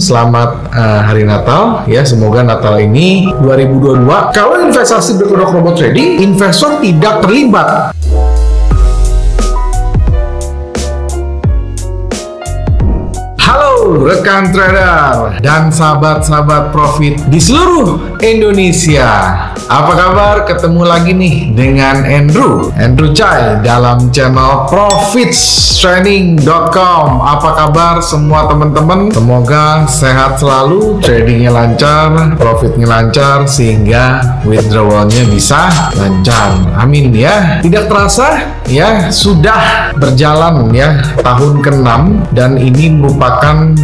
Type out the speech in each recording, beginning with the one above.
Selamat hari Natal ya, semoga Natal ini 2022 kalau investasi berkedok robot trading, investor tidak terlibat. Halo rekan trader dan sahabat-sahabat profit di seluruh Indonesia. Apa kabar? Ketemu lagi nih dengan Andrew Chai dalam channel profitstraining.com. Apa kabar semua teman-teman? Semoga sehat selalu, tradingnya lancar, profitnya lancar, sehingga withdrawalnya bisa lancar. Amin ya. Tidak terasa ya, sudah berjalan ya tahun ke-6 dan ini merupakan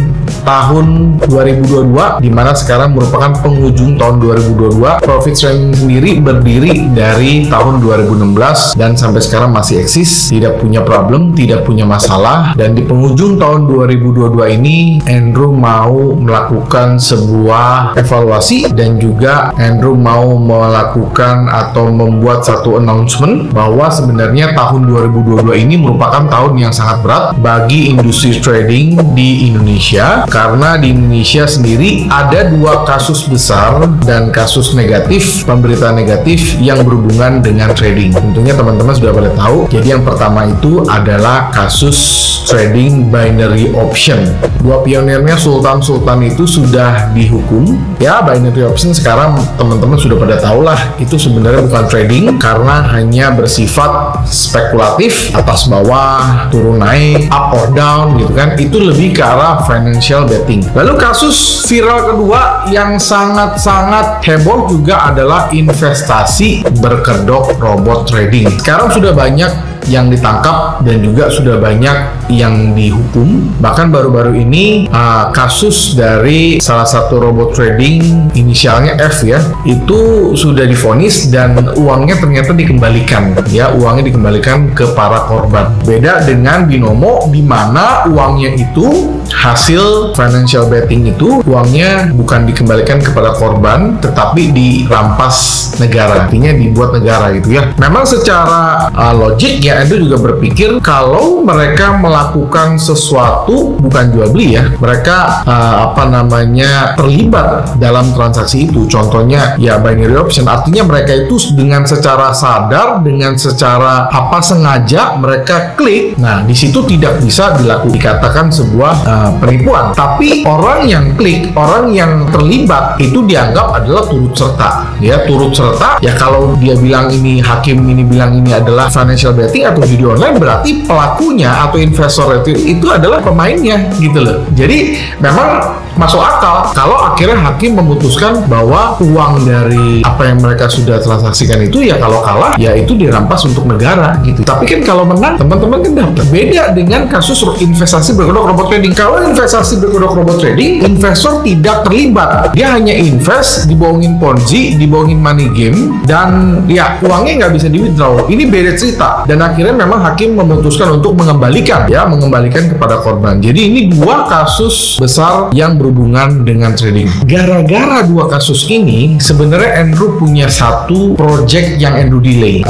tahun 2022, dimana sekarang merupakan penghujung tahun 2022. Profit Training sendiri berdiri dari tahun 2016 dan sampai sekarang masih eksis, tidak punya problem, tidak punya masalah. Dan di penghujung tahun 2022 ini Andrew mau melakukan sebuah evaluasi dan juga Andrew mau melakukan atau membuat satu announcement bahwa sebenarnya tahun 2022 ini merupakan tahun yang sangat berat bagi industri trading di Indonesia, karena di Indonesia sendiri ada dua kasus besar dan kasus negatif, pemberitaan negatif yang berhubungan dengan trading. Tentunya teman-teman sudah pada tahu. Jadi yang pertama itu adalah kasus trading binary option. Dua pionirnya Sultan itu sudah dihukum ya. Binary option sekarang teman-teman sudah pada tahu lah, itu sebenarnya bukan trading karena hanya bersifat spekulatif, atas bawah, turun naik, up or down gitu kan. Itu lebih ke arah financial betting. Lalu kasus viral kedua yang sangat-sangat heboh juga adalah investasi berkedok robot trading. Sekarang sudah banyak yang ditangkap dan juga sudah banyak yang dihukum. Bahkan baru-baru ini kasus dari salah satu robot trading inisialnya F ya, itu sudah divonis dan uangnya ternyata dikembalikan ya, uangnya dikembalikan ke para korban. Beda dengan Binomo di mana uangnya itu hasil financial betting, itu uangnya bukan dikembalikan kepada korban tetapi dirampas negara, artinya dibuat negara gitu ya. Memang secara logik ya, Andrew juga berpikir kalau mereka melakukan sesuatu bukan jual beli ya, mereka terlibat dalam transaksi itu, contohnya ya binary option, artinya mereka itu dengan secara sadar, dengan secara sengaja mereka klik. Nah di situ tidak bisa dikatakan sebuah penipuan, tapi orang yang klik, orang yang terlibat itu dianggap adalah turut serta ya. Turut serta ya, kalau dia bilang ini, hakim ini bilang ini adalah financial betting atau judi online, berarti pelakunya atau investor itu adalah pemainnya gitu loh. Jadi memang masuk akal kalau akhirnya hakim memutuskan bahwa uang dari apa yang mereka sudah transaksikan itu ya, kalau kalah ya itu dirampas untuk negara gitu. Tapi kan kalau menang teman-teman kan dapat. Beda dengan kasus investasi berkedok robot trading. Kalau investasi berkedok robot trading, investor tidak terlibat, dia hanya invest, dibohongin Ponzi, dibohongin money game, dan ya uangnya nggak bisa di withdraw. Ini beda cerita, dan akhirnya memang hakim memutuskan untuk mengembalikan kepada korban. Jadi ini dua kasus besar yang berhubungan dengan trading. Gara-gara dua kasus ini sebenarnya Andrew punya satu project yang Andrew delay.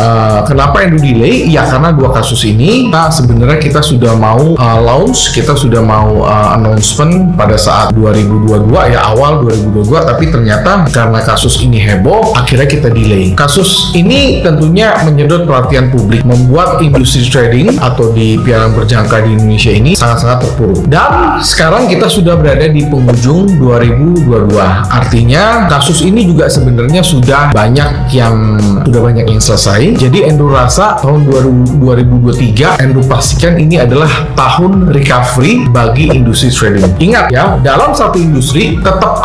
Kenapa Andrew delay? Ya karena dua kasus ini sebenarnya kita sudah mau launch, kita sudah mau announcement pada saat 2022 ya, awal 2022, tapi ternyata karena kasus ini heboh akhirnya kita delay. Kasus ini tentunya menyedot perhatian publik, membuat industri trading atau di pialang berjangka di Indonesia ini sangat-sangat terpuruk. Dan sekarang kita sudah berada di penghujung 2022. Artinya kasus ini juga sebenarnya sudah banyak yang selesai. Jadi Andrew rasa tahun 2023 Andrew pastikan ini adalah tahun recovery bagi industri trading. Ingat ya, dalam satu industri tetap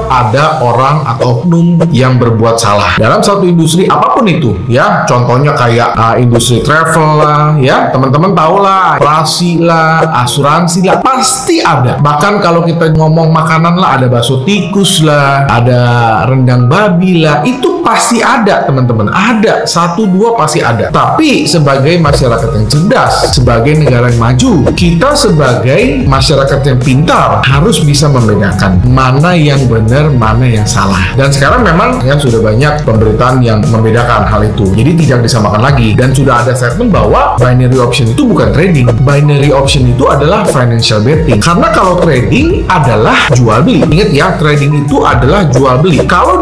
ada orang atau oknum yang berbuat salah. Dalam satu industri apapun itu ya, contohnya kayak industri travel lah ya, teman-teman tahu lah, operasi lah, asuransi lah, pasti ada. Bahkan kalau kita ngomong makanan lah, ada bakso tikus lah, ada rendang babi lah, itu pasti ada teman-teman. Ada, satu dua pasti ada. Tapi sebagai masyarakat yang cerdas, sebagai negara yang maju, kita sebagai masyarakat yang pintar harus bisa membedakan mana yang benar, mana yang salah. Dan sekarang memang ya sudah banyak pemberitaan yang membedakan hal itu. Jadi tidak disamakan lagi. Dan sudah ada statement bahwa binary option itu bukan trading. Binary option itu adalah financial betting. Karena kalau trading ada adalah jual beli. Ingat ya, trading itu adalah jual beli. Kalau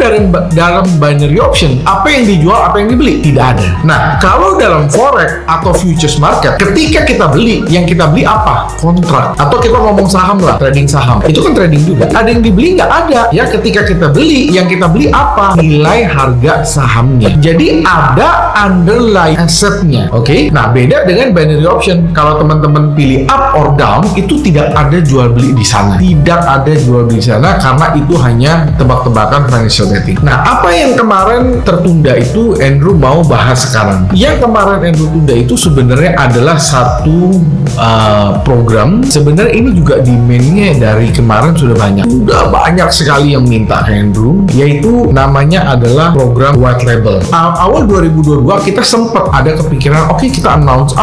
dalam binary option, apa yang dijual, apa yang dibeli? Tidak ada. Nah, kalau dalam forex atau futures market, ketika kita beli, yang kita beli apa? Kontrak. Atau kita ngomong saham lah, trading saham. Itu kan trading juga. Ada yang dibeli? Nggak ada. Ya, ketika kita beli, yang kita beli apa? Nilai harga sahamnya. Jadi ada underlying assetnya. Oke? Nah, beda dengan binary option. Kalau teman-teman pilih up or down, itu tidak ada jual beli di sana. Tidak ada jual beli di sana karena itu hanya tebak-tebakan financial betting. Nah, apa yang kemarin tertunda itu Andrew mau bahas sekarang. Yang kemarin Andrew tunda itu sebenarnya adalah satu program. Sebenarnya ini juga demand-nya dari kemarin sudah banyak. Sudah banyak sekali yang minta ke Andrew, yaitu namanya adalah program white label. Awal 2022 kita sempat ada kepikiran, oke, kita announce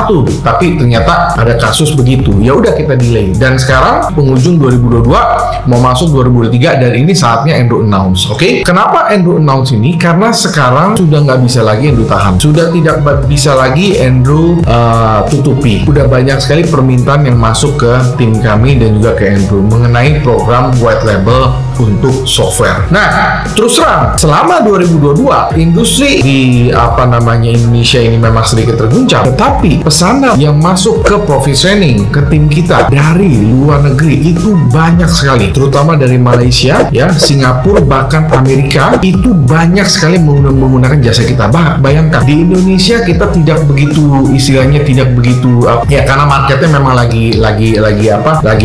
tapi ternyata ada kasus begitu. Ya udah, kita delay. Dan sekarang penghujung 2022 mau masuk 2023 dan ini saatnya Andrew announce. Oke? Kenapa Andrew announce ini? Karena sekarang sudah nggak bisa lagi Andrew tahan. Sudah tidak bisa lagi Andrew tutupi. Udah banyak sekali permintaan yang masuk ke tim kami dan juga ke Andrew mengenai program white label untuk software. Nah, terus terang, selama 2022 industri di Indonesia ini memang sedikit terguncang, tetapi pesanan yang masuk ke Profit Training, ke tim kita dari luar negeri itu banyak sekali, terutama dari Malaysia, ya, Singapura, bahkan Amerika, itu banyak sekali menggunakan jasa kita. Bayangkan di Indonesia kita tidak begitu, istilahnya tidak begitu ya, karena marketnya memang lagi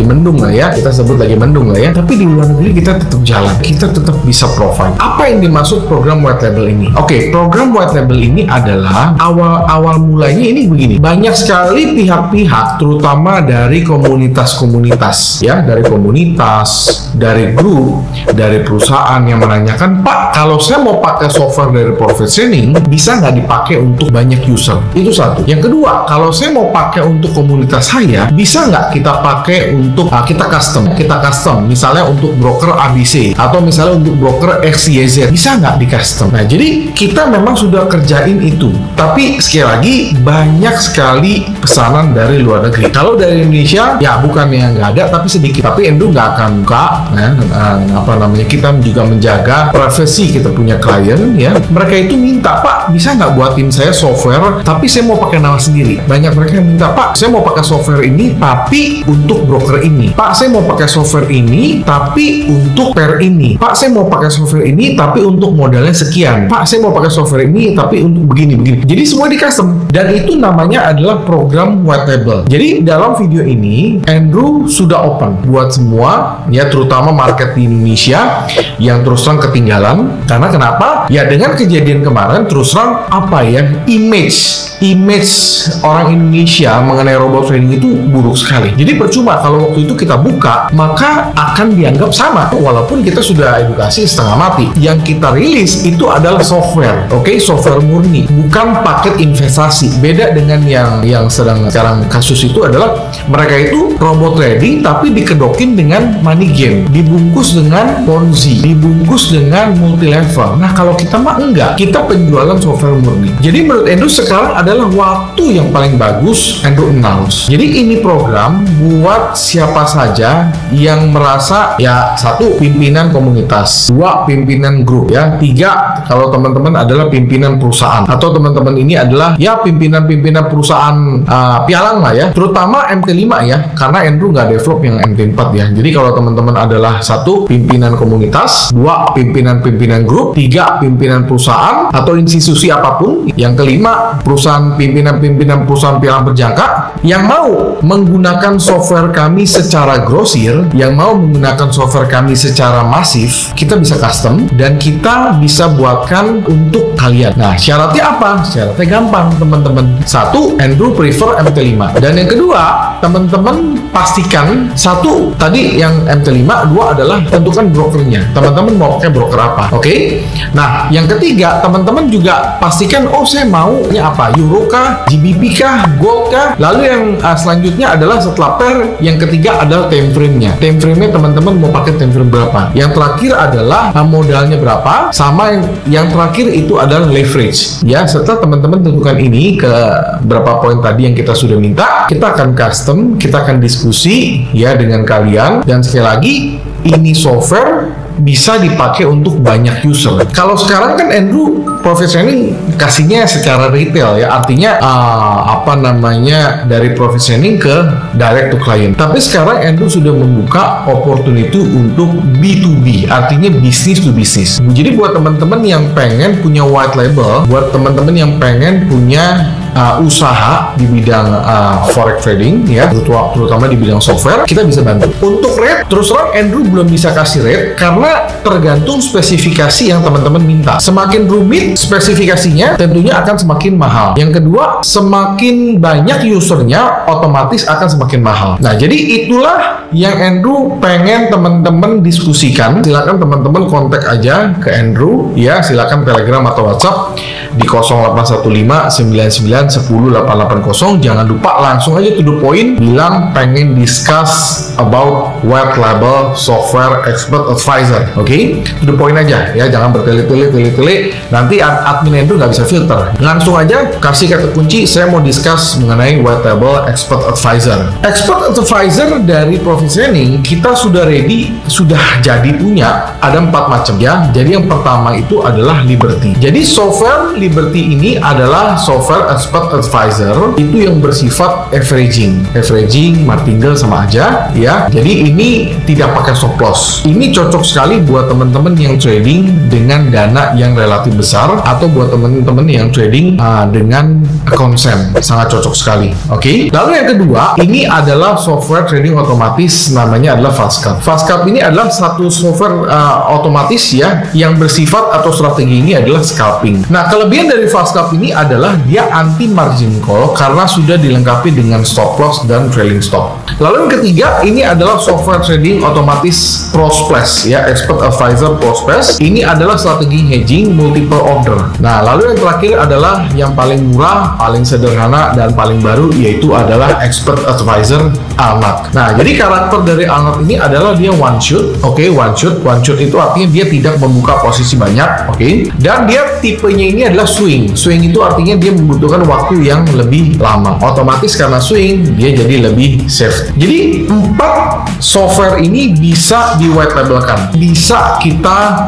mendung lah ya, kita sebut lagi mendung lah ya. Tapi di luar negeri kita tetap jalan, kita tetap bisa provide. Apa yang dimaksud program white label ini? Oke, program white label ini adalah awal mulanya ini begini. Banyak sekali pihak-pihak, terutama dari komunitas-komunitas, ya, dari komunitas, dari grup, dari perusahaan yang menanyakan, Pak, kalau saya mau pakai software dari Profit Training, bisa nggak dipakai untuk banyak user? Itu satu. Yang kedua, kalau saya mau pakai untuk komunitas saya, bisa nggak kita pakai untuk kita custom, misalnya untuk broker ABC atau misalnya untuk broker XYZ, bisa nggak di custom? Nah, jadi kita memang sudah kerjain itu, tapi sekali lagi banyak sekali pesanan dari luar negeri. Kalau dari Indonesia, ya bukan yang nggak ada, tapi sedikit. Tapi Andrew nggak akan buka, ya, kita juga menjaga privasi kita punya klien, ya. Mereka itu minta, Pak, bisa nggak buatin saya software, tapi saya mau pakai nama sendiri. Banyak mereka yang minta, Pak, saya mau pakai software ini, tapi untuk broker ini. Pak, saya mau pakai software ini, tapi untuk pair ini. Pak, saya mau pakai software ini, tapi untuk modalnya sekian. Pak, saya mau pakai software ini, tapi untuk begini. Jadi semua di custom. Dan itu namanya adalah program white label. Jadi dalam video ini, Andrew sudah open buat semua, ya, terutama market di Indonesia yang terus terang ketinggalan. Karena kenapa? Ya, dengan kejadian kemarin, terus terang image orang Indonesia mengenai robot trading itu buruk sekali. Jadi percuma kalau waktu itu kita buka, maka akan dianggap sama, walaupun kita sudah edukasi setengah mati. Yang kita rilis itu adalah software, oke, software murni, bukan paket investasi. Beda dengan yang sedang sekarang kasus itu adalah mereka itu robot trading tapi dikedokin dengan money game, dibungkus dengan Ponzi, dibungkus dengan multi level. Nah, kalau kita mah enggak, kita penjualan software murni. Jadi menurut Andrew sekarang adalah waktu yang paling bagus Andrew announce. Jadi ini program buat siapa saja yang merasa, ya, satu, pimpinan komunitas, dua, pimpinan grup, ya, tiga, kalau teman-teman adalah pimpinan perusahaan, atau teman-teman ini adalah, ya, pimpinan perusahaan pialang lah, ya, terutama MT5, ya, karena Andrew nggak develop yang MT4, ya. Jadi kalau teman-teman adalah satu, pimpinan komunitas, dua, pimpinan grup, tiga, pimpinan perusahaan atau institusi apapun, yang kelima, pimpinan perusahaan pialang berjangka yang mau menggunakan software kami secara grosir, yang mau menggunakan software kami secara masif, kita bisa custom dan kita bisa buatkan untuk kalian. Nah, syaratnya apa? Syaratnya gampang, teman-teman. Satu, Andrew prefer MT5. Dan yang kedua, teman-teman pastikan, satu, tadi yang MT5, dua adalah tentukan brokernya. Teman-teman mau pakai broker apa? Oke? Nah, yang ketiga, teman-teman juga pastikan, oh, saya maunya apa? Euro kah? GBP kah? Gold kah? Lalu yang selanjutnya adalah setelah pair, yang ketiga adalah time frame-nya. Time frame-nya teman-teman mau pakai time frame berapa? Yang terakhir adalah modalnya berapa? Sama yang terakhir itu adalah leverage. Ya, setelah teman-teman tentukan ini ke berapa poin tadi yang kita sudah minta, kita akan custom, kita akan diskusi, ya, dengan kalian. Dan sekali lagi, ini software bisa dipakai untuk banyak user. Kalau sekarang kan Andrew positioning kasihnya secara retail ya, artinya dari positioning ke direct to client. Tapi sekarang Andrew sudah membuka opportunity untuk B2B, artinya business to business. Jadi buat teman-teman yang pengen punya white label, buat teman-teman yang pengen punya usaha di bidang forex trading ya, terutama di bidang software, kita bisa bantu. Untuk rate, terus terang Andrew belum bisa kasih rate karena tergantung spesifikasi yang teman-teman minta. Semakin rumit spesifikasinya, tentunya akan semakin mahal. Yang kedua, semakin banyak usernya, otomatis akan semakin mahal. Nah, jadi itulah yang Andrew pengen teman-teman diskusikan. Silakan teman-teman kontak aja ke Andrew ya, silakan Telegram atau WhatsApp di 081599108880. Jangan lupa langsung aja to the point, bilang pengen discuss about white label software expert advisor. Oke, to the point aja ya, jangan bertele-tele, nanti admin Andrew nggak bisa filter. Langsung aja kasih kata kunci, saya mau discuss mengenai white label expert advisor. Expert advisor dari Proficienting kita sudah ready, sudah jadi punya, ada 4 macam ya. Jadi yang pertama itu adalah Liberty. Jadi software Liberty ini adalah software expert advisor, itu yang bersifat averaging, martingale sama aja ya. Jadi ini tidak pakai stop loss. Ini cocok sekali buat teman-teman yang trading dengan dana yang relatif besar, atau buat teman-teman yang trading dengan konsen, sangat cocok sekali. Oke. Lalu yang kedua, ini adalah software trading otomatis, namanya adalah FastCap. FastCap ini adalah satu software otomatis ya, yang bersifat atau strategi ini adalah scalping. Nah, kelebihan dari FastCap ini adalah dia anti margin call karena sudah dilengkapi dengan stop loss dan trailing stop. Lalu yang ketiga, ini adalah software trading otomatis Prosplash ya, expert advisor Prosplash. Ini adalah strategi hedging multiple order. Nah, lalu yang terakhir adalah yang paling murah, paling sederhana dan paling baru, yaitu adalah expert advisor Alnat. Nah, jadi karakter dari Alnat ini adalah dia one shoot. Oke, one shoot itu artinya dia tidak membuka posisi banyak. Oke, dan dia tipenya ini adalah swing itu artinya dia membutuhkan waktu yang lebih lama. Otomatis karena swing, dia jadi lebih safe. Jadi 4 software ini bisa di white labelkan, bisa kita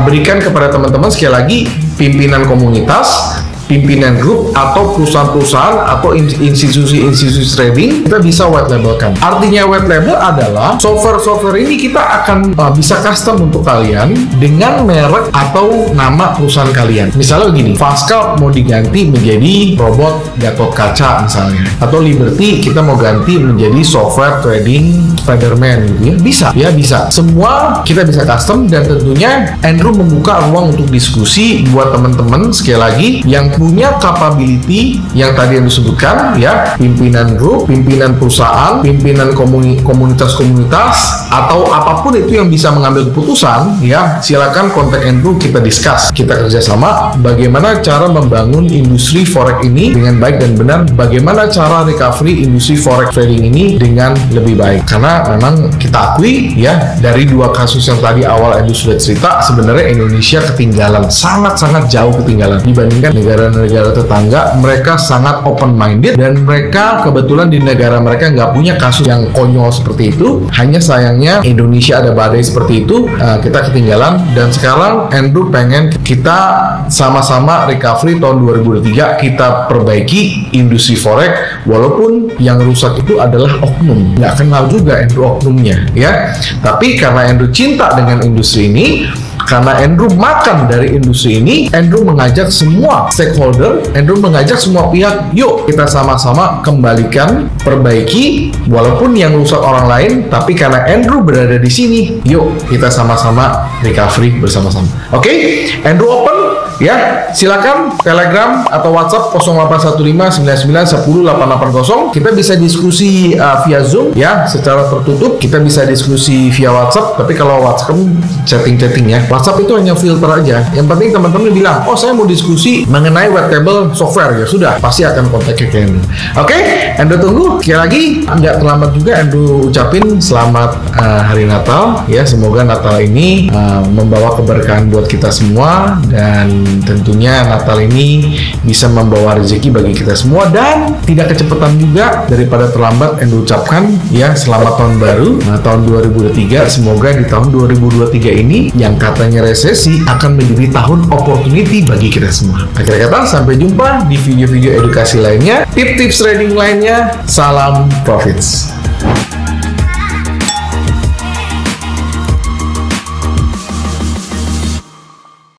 berikan kepada teman-teman, sekali lagi, pimpinan komunitas, pimpinan grup, atau perusahaan-perusahaan atau institusi-institusi trading, kita bisa white labelkan. Artinya white label adalah software-software ini kita akan bisa custom untuk kalian dengan merek atau nama perusahaan kalian. Misalnya begini, FastCap mau diganti menjadi robot Gatot Kaca misalnya, atau Liberty kita mau ganti menjadi software trading Spiderman gitu ya, bisa semua kita bisa custom. Dan tentunya Andrew membuka ruang untuk diskusi buat teman-teman, sekali lagi, yang punya capability yang tadi yang disebutkan ya, pimpinan grup, pimpinan perusahaan, pimpinan komunitas-komunitas, atau apapun itu yang bisa mengambil keputusan ya, silakan kontak Andrew, kita discuss, kita kerjasama bagaimana cara membangun industri forex ini dengan baik dan benar, bagaimana cara recovery industri forex trading ini dengan lebih baik. Karena memang kita akui ya, dari 2 kasus yang tadi awal Andrew sudah cerita, sebenarnya Indonesia ketinggalan, sangat-sangat jauh ketinggalan dibandingkan negara tetangga. Mereka sangat open minded, dan mereka kebetulan di negara mereka nggak punya kasus yang konyol seperti itu. Hanya sayangnya Indonesia ada badai seperti itu, kita ketinggalan. Dan sekarang Andrew pengen kita sama-sama recovery tahun 2023, kita perbaiki industri forex, walaupun yang rusak itu adalah oknum. Nggak kenal juga Andrew oknumnya ya, tapi karena Andrew cinta dengan industri ini, karena Andrew makan dari industri ini, Andrew mengajak semua stakeholder, Andrew mengajak semua pihak, yuk kita sama-sama kembalikan, perbaiki, walaupun yang rusak orang lain, tapi karena Andrew berada di sini, yuk kita sama-sama recovery bersama-sama. Oke, Andrew open ya, silakan Telegram atau WhatsApp 081599108880. Kita bisa diskusi via Zoom ya, secara tertutup. Kita bisa diskusi via WhatsApp, tapi kalau WhatsApp chatting ya, WhatsApp itu hanya filter aja. Yang penting teman-teman bilang, oh saya mau diskusi mengenai wearable software, ya sudah, pasti akan kontak ke Endo. Oke, Endo tunggu. Sekali lagi, nggak terlambat juga Endo ucapin selamat hari Natal ya. Semoga Natal ini membawa keberkahan buat kita semua, dan tentunya Natal ini bisa membawa rezeki bagi kita semua, dan tidak kecepatan juga. Daripada terlambat, Endo ucapkan ya selamat tahun baru, tahun 2023. Semoga di tahun 2023 ini yang katanya resesi akan menjadi tahun opportunity bagi kita semua. Akhir kata, sampai jumpa di video-video edukasi lainnya, tips-tips trading lainnya. Salam profits.